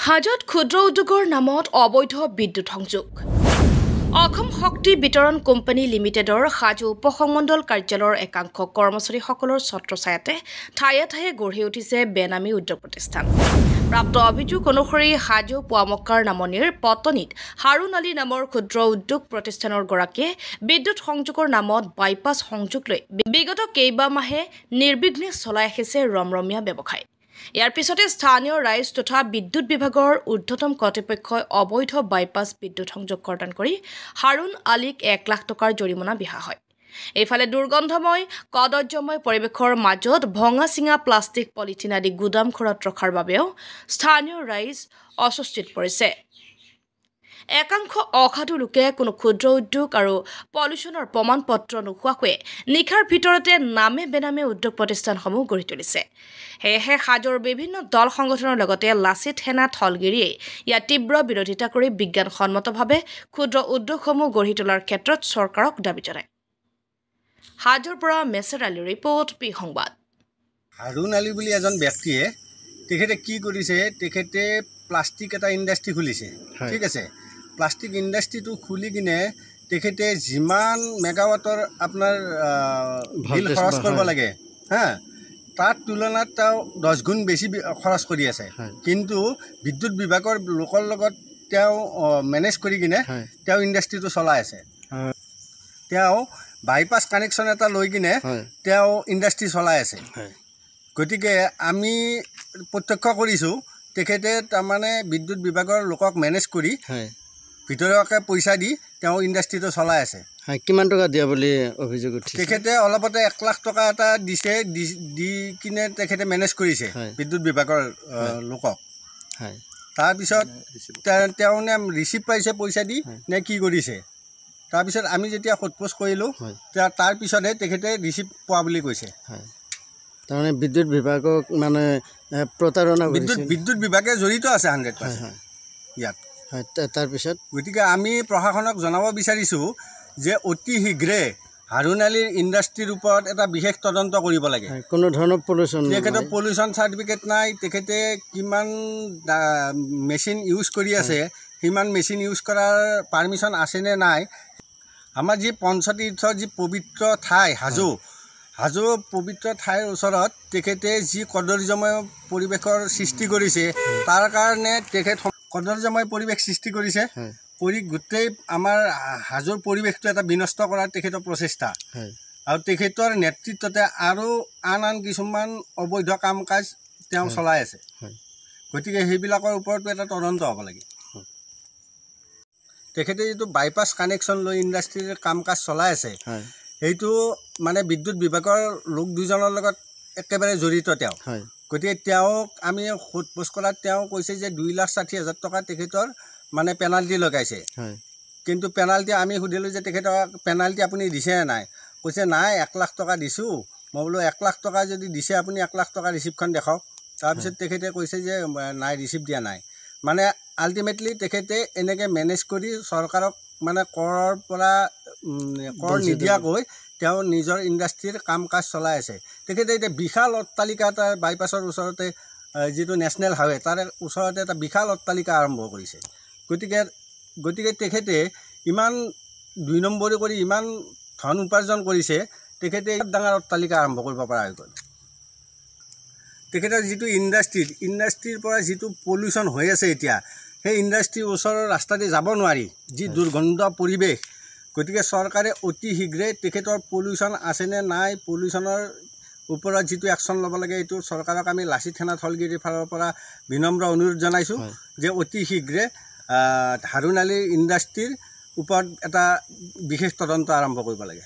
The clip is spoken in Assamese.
হাজত ক্ষুদ্ৰ উদ্যোগৰ নামত অবৈধ বিদ্যুৎ সংযোগ অসম শক্তি বিতৰণ কোম্পানী লিমিটেডৰ হাজো উপসংমণ্ডল কাৰ্যালয়ৰ একাংশ কৰ্মচাৰীসকলৰ ছত্ৰছায়াতে ঠায়ে ঠায়ে গঢ়ি উঠিছে বেনামী উদ্যোগ প্ৰতিষ্ঠান। প্ৰাপ্ত অভিযোগ অনুসৰি হাজো পুৱামক্কাৰ নামনিৰ পটনীত হাৰুণ আলী নামৰ ক্ষুদ্ৰ উদ্যোগ প্ৰতিষ্ঠানৰ গৰাকীয়ে বিদ্যুৎ সংযোগৰ নামত বাইপাছ সংযোগ লৈ বিগত কেইবামাহে নিৰ্বিঘ্নে চলাই আহিছে ৰমৰমীয়া ব্যৱসায়। ইয়াৰ পিছতে স্থানীয় ৰাইজ তথা বিদ্যুৎ বিভাগৰ ঊৰ্ধ্বতম কৰ্তৃপক্ষই অবৈধ বাইপাছ বিদ্যুৎ সংযোগ কৰ্তন কৰি হাৰুণ আলীক 1 লাখ টকাৰ জৰিমনা বিহা হয়। এইফালে দুৰ্গন্ধময় কদৰ্যময় পৰিৱেশৰ মাজত ভঙা চিঙা প্লাষ্টিক পলিথিন আদি গুদাম ঘৰত ৰখাৰ বাবেও স্থানীয় ৰাইজ অস্বস্তিত পৰিছে। একাংশ অসাধু লোকে কোনো ক্ষুদ্ৰ উদ্যোগ আৰু পলিউশ্যনৰ প্ৰমাণ পত্ৰ নোহোৱাকৈ নিশাৰ ভিতৰতে নামে বেনামে উদ্যোগ প্ৰতিষ্ঠানসমূহ গঢ়ি তুলিছে। সেয়েহে হাজোৰ বিভিন্ন দল সংগঠনৰ লগতে লাচিত সেনা থলগিৰিয়ে ইয়াৰ তীব্ৰ বিৰোধিতা কৰি বিজ্ঞানসন্মতভাৱে ক্ষুদ্ৰ উদ্যোগসমূহ গঢ়ি তোলাৰ ক্ষেত্ৰত চৰকাৰক দাবী জনায়। হাজোৰ পৰা মেছেৰ আলীৰ ৰিপৰ্ট, পি সংবাদ। হাৰুণ আলী বুলি এজন ব্যক্তিয়ে তেখেতে কি কৰিছে, তেখেতে প্লাষ্টিক এটা ইণ্ডাষ্ট্ৰি খুলিছে। ঠিক আছে, প্লাষ্টিক ইণ্ডাষ্ট্ৰিটো খুলি কিনে তেখেতে যিমান মেগাৱাটৰ আপোনাৰ বিল খৰচ কৰিব লাগে তাৰ তুলনাত তেওঁ 10 গুণ বেছি খৰচ কৰি আছে। কিন্তু বিদ্যুৎ বিভাগৰ লোকৰ লগত তেওঁ মেনেজ কৰি কিনে তেওঁ ইণ্ডাষ্ট্ৰিটো চলাই আছে। তেওঁ বাইপাছ কানেকশ্যন এটা লৈ কিনে তেওঁ ইণ্ডাষ্ট্ৰি চলাই আছে। গতিকে আমি প্ৰত্যক্ষ কৰিছোঁ তেখেতে তাৰমানে বিদ্যুৎ বিভাগৰ লোকক মেনেজ কৰি ভিতৰুৱাকৈ পইচা দি তেওঁ ইণ্ডাষ্ট্ৰিটো চলাই আছে। কিমান টকা দিয়া বুলি অভিযোগ উঠিছে? তেখেতে অলপতে 1 লাখ টকা এটা দিছে, দি কিনে তেখেতে মেনেজ কৰিছে বিদ্যুৎ বিভাগৰ লোকক। তাৰপিছত তেওঁ নে ৰিচিপ্ট পাইছে পইচা দি নে কি কৰিছে। তাৰপিছত আমি যেতিয়া সোধপোছ কৰিলোঁ তাৰপিছতহে তেখেতে ৰিচিপ্ট পোৱা বুলি কৈছে। তাৰমানে বিদ্যুৎ বিভাগক মানে প্ৰতাৰণা বিদ্যুৎ বিভাগে জড়িত আছে 100% ইয়াত। তাৰপিছত গতিকে আমি প্ৰশাসনক জনাব বিচাৰিছোঁ যে অতি শীঘ্ৰে হাৰুণ আলীৰ ইণ্ডাষ্ট্ৰিৰ ওপৰত এটা বিশেষ তদন্ত কৰিব লাগে। কোনো ধৰণৰ পলিউশ্যন, তেখেতৰ পলিউশ্যন চাৰ্টিফিকেট নাই, তেখেতে কিমান মেচিন ইউজ কৰি আছে, সিমান মেচিন ইউজ কৰাৰ পাৰ্মিশ্যন আছেনে নাই। আমাৰ যি পঞ্চতীৰ্থৰ যি পবিত্ৰ ঠাই হাজো পবিত্ৰ ঠাইৰ ওচৰত তেখেতে যি কদৰ্যময় পৰিৱেশৰ সৃষ্টি কৰিছে, তাৰ কাৰণে তেখেত কদৰ্যময় পৰিৱেশ সৃষ্টি কৰিছে কৰি গোটেই আমাৰ হাজোৰ পৰিৱেশটো এটা বিনষ্ট কৰাৰ তেখেতৰ প্ৰচেষ্টা। আৰু তেখেতৰ নেতৃত্বতে আৰু আন কিছুমান অবৈধ কাম কাজ তেওঁ চলাই আছে। গতিকে সেইবিলাকৰ ওপৰতো এটা তদন্ত হ'ব লাগে। তেখেতে যিটো বাইপাছ কানেকশ্যন লৈ ইণ্ডাষ্ট্ৰিৰ কাম কাজ চলাই আছে, সেইটো মানে বিদ্যুৎ বিভাগৰ লোক দুজনৰ লগত একেবাৰে জড়িত তেওঁ। গতিকে তেওঁক আমি সোধপোছ কৰাত তেওঁ কৈছে যে 2,60,000 টকা তেখেতৰ মানে পেনাল্টি লগাইছে। কিন্তু পেনাল্টি আমি সুধিলোঁ যে তেখেতক পেনাল্টি আপুনি দিছেনে নাই। কৈছে নাই, 1 লাখ টকা দিছোঁ। মই বোলো 1 লাখ টকা যদি দিছে আপুনি 1 লাখ টকা ৰিচিপ্টখন দেখাওক। তাৰপিছত তেখেতে কৈছে যে নাই, ৰিচিপ্ট দিয়া নাই। মানে আল্টিমেটলি তেখেতে এনেকৈ মেনেজ কৰি চৰকাৰক মানে কৰ নিদিয়াকৈ তেওঁ নিজৰ ইণ্ডাষ্ট্ৰিৰ কাম কাজ চলাই আছে। তেখেতে এতিয়া বিশাল অট্টালিকা এটা বাইপাছৰ ওচৰতে, যিটো নেশ্যনেল হাইৱে তাৰে ওচৰতে এটা বিশাল অট্টালিকা আৰম্ভ কৰিছে। গতিকে তেখেতে ইমান 2 নম্বৰী কৰি ইমান ধন উপাৰ্জন কৰিছে, তেখেতে ডাঙৰ অট্টালিকা আৰম্ভ কৰিব পৰা হৈ গ'ল। তেখেতৰ যিটো ইণ্ডাষ্ট্ৰিৰ পৰা যিটো পলিউশ্যন হৈ আছে এতিয়া, সেই ইণ্ডাষ্ট্ৰিৰ ওচৰৰ ৰাস্তাতে যাব নোৱাৰি, যি দুৰ্গন্ধ পৰিৱেশ। গতিকে চৰকাৰে অতি শীঘ্ৰে তেখেতৰ পলিউশ্যন আছেনে নাই, পলিউশ্যনৰ ওপৰত যিটো একশ্যন ল'ব লাগে, এইটো চৰকাৰক আমি লাচিত সেনা থলগিৰিৰ ফালৰ পৰা বিনম্ৰ অনুৰোধ জনাইছোঁ যে অতি শীঘ্ৰে হাৰুণ আলীৰ ইণ্ডাষ্ট্ৰিৰ ওপৰত এটা বিশেষ তদন্ত আৰম্ভ কৰিব লাগে।